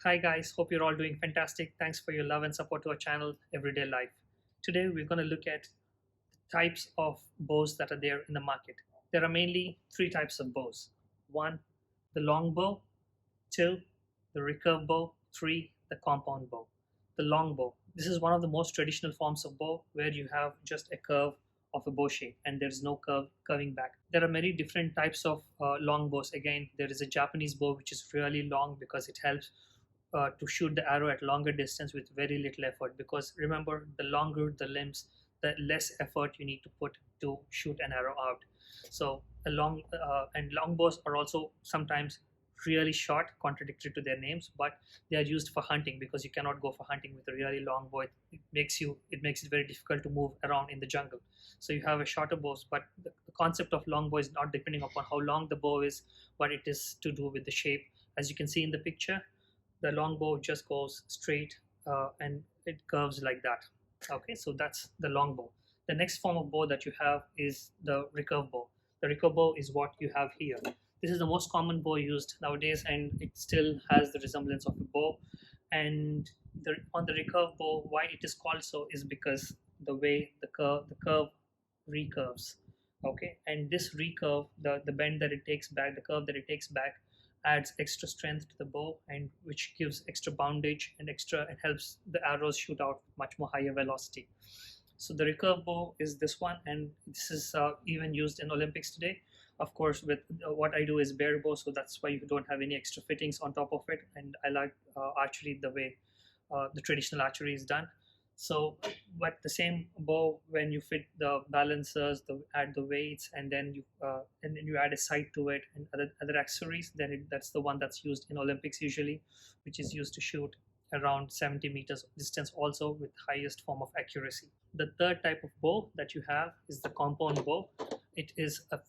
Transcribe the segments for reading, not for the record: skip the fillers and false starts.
Hi guys, hope you're all doing fantastic. Thanks for your love and support to our channel, Everyday Life. Today we're going to look at types of bows that are there in the market. There are mainly three types of bows. One, the long bow. Two, the recurve bow. Three, the compound bow. The long bow. This is one of the most traditional forms of bow where you have just a curve of a bow shape and there's no curving back. There are many different types of long bows. Again, there is a Japanese bow which is really long because it helps to shoot the arrow at longer distance with very little effort, because remember, the longer the limbs, the less effort you need to put to shoot an arrow out. So a long bows are also sometimes really short, contradictory to their names, but they are used for hunting because you cannot go for hunting with a really long bow. It makes it very difficult to move around in the jungle. So you have a shorter bows, but the concept of long bow is not depending upon how long the bow is, but it is to do with the shape. As you can see in the picture, the long bow just goes straight and it curves like that. Okay, so that's the long bow. The next form of bow that you have is the recurve bow. The recurve bow is what you have here. This is the most common bow used nowadays, and it still has the resemblance of a bow. And on the recurve bow, why it is called so is because the way the curve recurves. Okay, and this recurve, the bend that it takes back, the curve that it takes back, adds extra strength to the bow, and which gives extra boundage and extra, and helps the arrows shoot out with much more higher velocity. So the recurve bow is this one, and this is even used in Olympics today. Of course, with what I do is bare bow, so that's why you don't have any extra fittings on top of it. And I like archery the way the traditional archery is done. So, but the same bow, when you fit the balancers, add the weights, and then you add a sight to it and other accessories, then that's the one that's used in Olympics usually, which is used to shoot around 70 meters distance, also with highest form of accuracy. The third type of bow that you have is the compound bow. It is a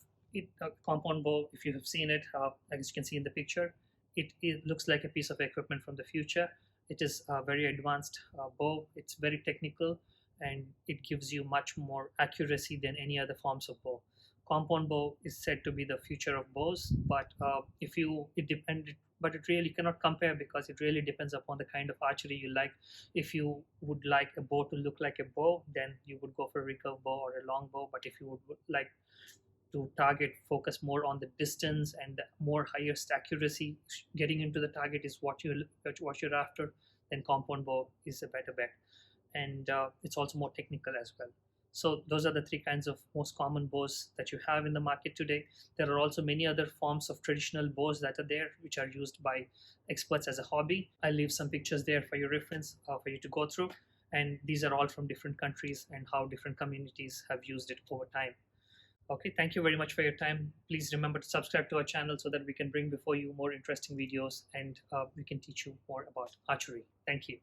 compound bow. If you have seen it, as you can see in the picture, it looks like a piece of equipment from the future. It is a very advanced bow. It's very technical, and it gives you much more accuracy than any other forms of bow. Compound bow is said to be the future of bows, but if you it depend but it really cannot compare, because it really depends upon the kind of archery you like. If you would like a bow to look like a bow, then you would go for a recurve bow or a long bow. But if you would like to target, focus more on the distance and the more highest accuracy, getting into the target is what you're after, then compound bow is a better bet. And it's also more technical as well. So those are the three kinds of most common bows that you have in the market today. There are also many other forms of traditional bows that are there, which are used by experts as a hobby. I'll leave some pictures there for your reference, for you to go through. And these are all from different countries and how different communities have used it over time. Okay, thank you very much for your time. Please remember to subscribe to our channel so that we can bring before you more interesting videos, and we can teach you more about archery. Thank you.